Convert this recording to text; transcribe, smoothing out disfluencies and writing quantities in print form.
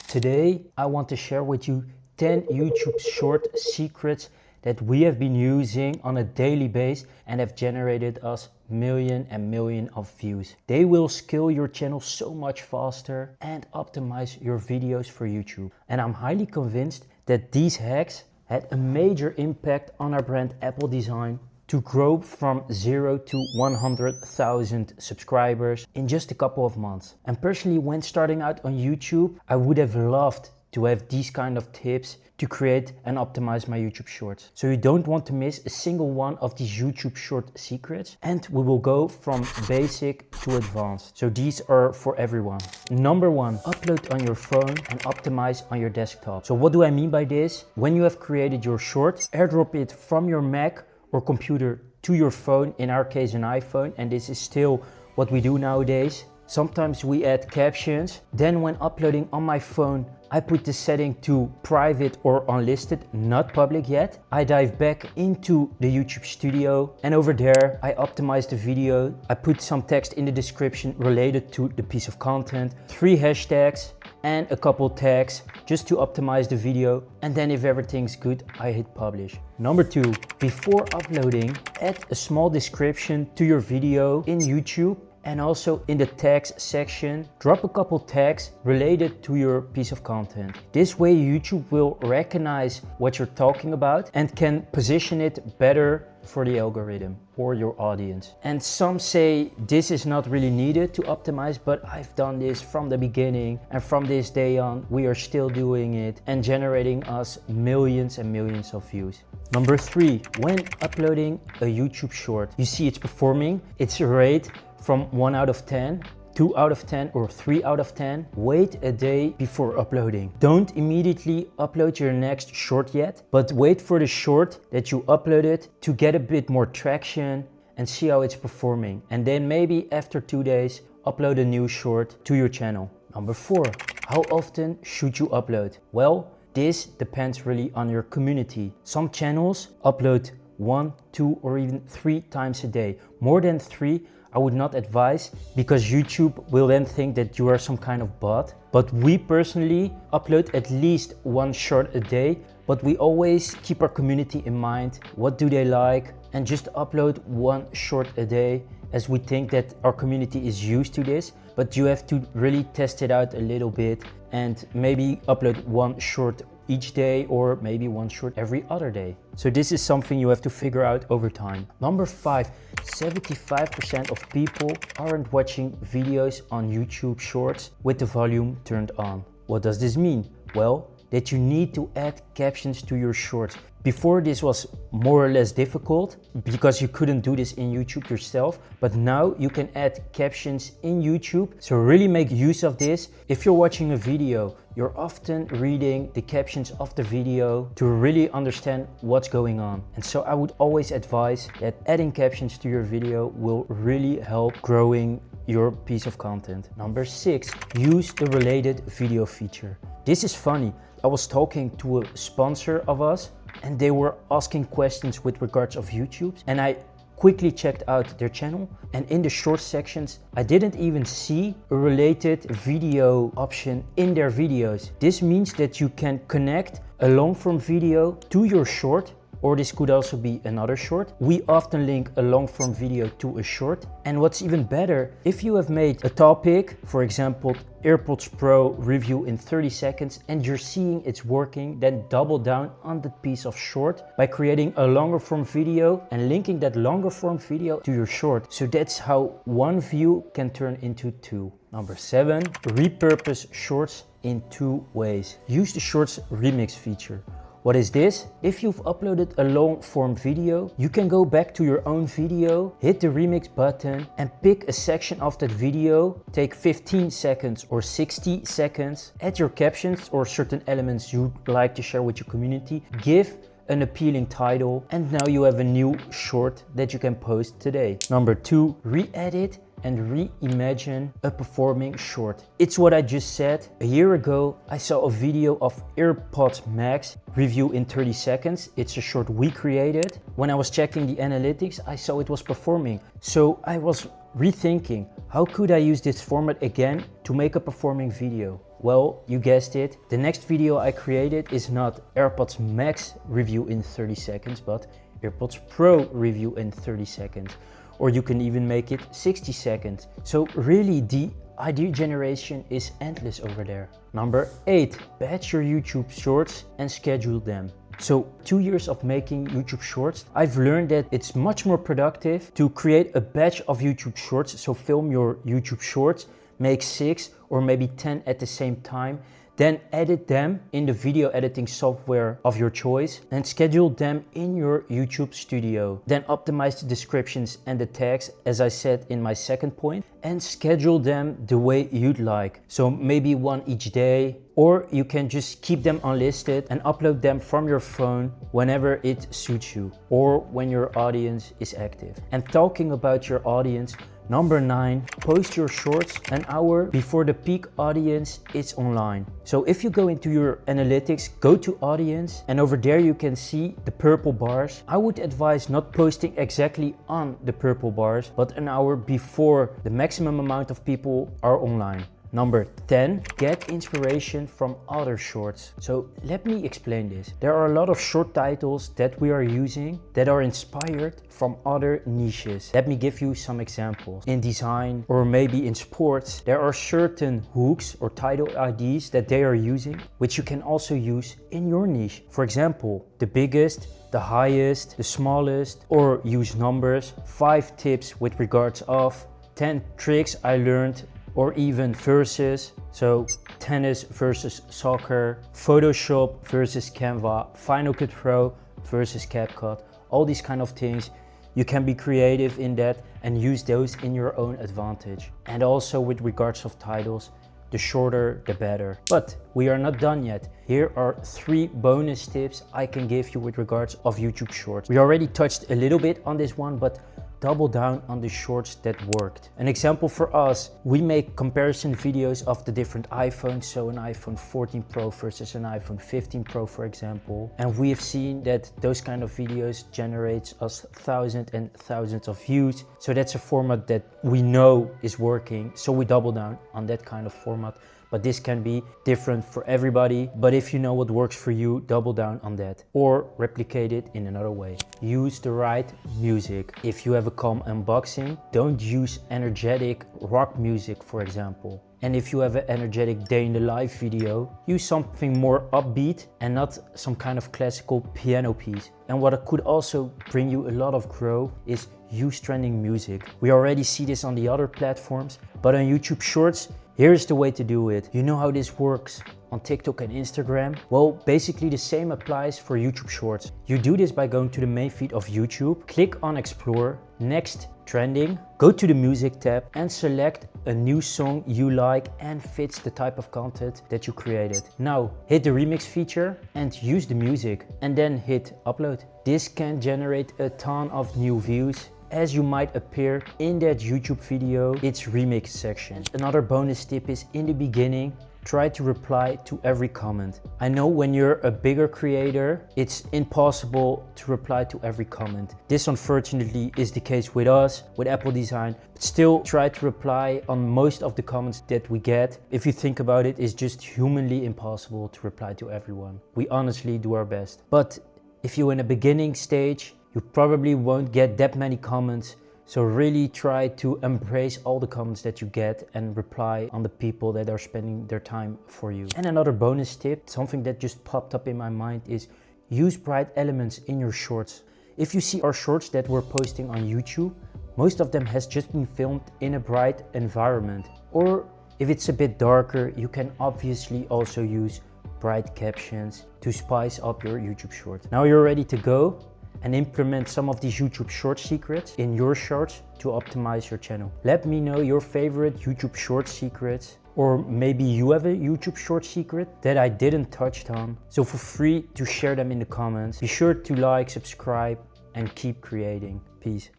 Today, I want to share with you 10 YouTube short secrets that we have been using on a daily basis and have generated us million of views. They will scale your channel so much faster and optimize your videos for YouTube. And I'm highly convinced that these hacks had a major impact on our brand Apple Design to grow from 0 to 100,000 subscribers in just a couple of months. And personally, when starting out on YouTube, I would have loved to have these kind of tips to create and optimize my YouTube shorts. So you don't want to miss a single one of these YouTube short secrets. And we will go from basic to advanced. So these are for everyone. Number one, upload on your phone and optimize on your desktop. So what do I mean by this? When you have created your short, airdrop it from your Mac or computer to your phone, in our case an iPhone, and this is still what we do nowadays. Sometimes we add captions. Then when uploading on my phone, I put the setting to private or unlisted, not public yet. I dive back into the YouTube studio and over there I optimize the video. I put some text in the description related to the piece of content, 3 hashtags and a couple tags just to optimize the video. And then if everything's good, I hit publish. Number 2, before uploading, add a small description to your video in YouTube. And also in the tags section, drop a couple tags related to your piece of content. This way YouTube will recognize what you're talking about and can position it better for the algorithm or your audience. And some say this is not really needed to optimize, but I've done this from the beginning, and from this day on we are still doing it and generating us millions and millions of views. Number 3, when uploading a YouTube short, you see it's performing, it's a rate from 1 out of 10, 2 out of 10 or 3 out of 10. Wait a day before uploading. Don't immediately upload your next short yet, but wait for the short that you uploaded to get a bit more traction and see how it's performing. And then maybe after 2 days, upload a new short to your channel. Number 4, how often should you upload? Well, this depends really on your community. Some channels upload 1, 2 or even 3 times a day. More than 3, I would not advise, because YouTube will then think that you are some kind of bot. But we personally upload at least 1 short a day, but we always keep our community in mind. What do they like? And just upload 1 short a day, as we think that our community is used to this. But you have to really test it out a little bit and maybe upload 1 short each day or maybe 1 short every other day. So this is something you have to figure out over time. Number 5, 75% of people aren't watching videos on YouTube Shorts with the volume turned on. What does this mean? Well, that you need to add captions to your shorts. Before this was more or less difficult because you couldn't do this in YouTube yourself, but now you can add captions in YouTube. So really make use of this. If you're watching a video, you're often reading the captions of the video to really understand what's going on. And so I would always advise that adding captions to your video will really help growing your piece of content. Number 6, use the related video feature. This is funny. I was talking to a sponsor of us and they were asking questions with regards of YouTube, and I quickly checked out their channel, and in the short sections I didn't even see a related video option in their videos. This means that you can connect a long form video to your short, or this could also be another short. We often link a long form video to a short. And what's even better, if you have made a topic, for example, AirPods Pro review in 30 seconds, and you're seeing it's working, then double down on the piece of short by creating a longer form video and linking that longer form video to your short. So that's how 1 view can turn into 2. Number 7, repurpose shorts in 2 ways. Use the shorts remix feature. What is this? If you've uploaded a long form video, you can go back to your own video, hit the remix button and pick a section of that video, take 15 seconds or 60 seconds, add your captions or certain elements you'd like to share with your community, give an appealing title, and now you have a new short that you can post today. Number 2, re-edit and reimagine a performing short. It's what I just said. A year ago, I saw a video of AirPods Max review in 30 seconds. It's a short we created. When I was checking the analytics, I saw it was performing. So I was rethinking, how could I use this format again to make a performing video? Well, you guessed it. The next video I created is not AirPods Max review in 30 seconds, but AirPods Pro review in 30 seconds. Or you can even make it 60 seconds. So really the idea generation is endless over there. Number 8, batch your YouTube shorts and schedule them. So 2 years of making YouTube shorts, I've learned that it's much more productive to create a batch of YouTube shorts. So film your YouTube shorts, make 6 or maybe 10 at the same time, then edit them in the video editing software of your choice and schedule them in your YouTube studio. Then optimize the descriptions and the tags, as I said in my second point, and schedule them the way you'd like. So maybe one each day, or you can just keep them unlisted and upload them from your phone whenever it suits you or when your audience is active. And talking about your audience, number 9, post your shorts an hour before the peak audience is online. So if you go into your analytics, go to audience, and over there you can see the purple bars. I would advise not posting exactly on the purple bars, but an hour before the maximum amount of people are online. Number 10, get inspiration from other shorts. So let me explain this. There are a lot of short titles that we are using that are inspired from other niches. Let me give you some examples. In design or maybe in sports, there are certain hooks or title IDs that they are using, which you can also use in your niche. For example, the biggest, the highest, the smallest, or use numbers, 5 tips with regards of, 10 tricks I learned, or even versus, so tennis versus soccer, Photoshop versus Canva, Final Cut Pro versus CapCut, all these kind of things. You can be creative in that and use those in your own advantage. And also with regards of titles, the shorter the better. But we are not done yet. Here are 3 bonus tips I can give you with regards of YouTube Shorts. We already touched a little bit on this one, but double down on the shorts that worked. An example for us, we make comparison videos of the different iPhones, so an iPhone 14 Pro versus an iPhone 15 Pro, for example. And we have seen that those kind of videos generates us thousands and thousands of views. So that's a format that we know is working. So we double down on that kind of format. But this can be different for everybody. But if you know what works for you, double down on that or replicate it in another way. Use the right music. If you have a calm unboxing, don't use energetic rock music, for example. And if you have an energetic day in the life video, use something more upbeat and not some kind of classical piano piece. And what could also bring you a lot of growth is use trending music. We already see this on the other platforms, but on YouTube Shorts, here's the way to do it. You know how this works on TikTok and Instagram? Well, basically the same applies for YouTube Shorts. You do this by going to the main feed of YouTube, click on Explore, next Trending, go to the Music tab and select a new song you like and fits the type of content that you created. Now hit the remix feature and use the music and then hit upload. This can generate a ton of new views, as you might appear in that YouTube video, its remix section. Another bonus tip is in the beginning, try to reply to every comment. I know when you're a bigger creator, it's impossible to reply to every comment. This unfortunately is the case with us, with Apple Design, but still try to reply on most of the comments that we get. If you think about it, it's just humanly impossible to reply to everyone. We honestly do our best. But if you're in a beginning stage, you probably won't get that many comments, so really try to embrace all the comments that you get and reply on the people that are spending their time for you. And another bonus tip, something that just popped up in my mind, is use bright elements in your shorts. If you see our shorts that we're posting on YouTube, most of them has just been filmed in a bright environment. Or if it's a bit darker, you can obviously also use bright captions to spice up your YouTube short. Now you're ready to go and implement some of these YouTube short secrets in your shorts to optimize your channel. Let me know your favorite YouTube short secrets, or maybe you have a YouTube short secret that I didn't touch on. So feel free to share them in the comments. Be sure to like, subscribe, and keep creating. Peace.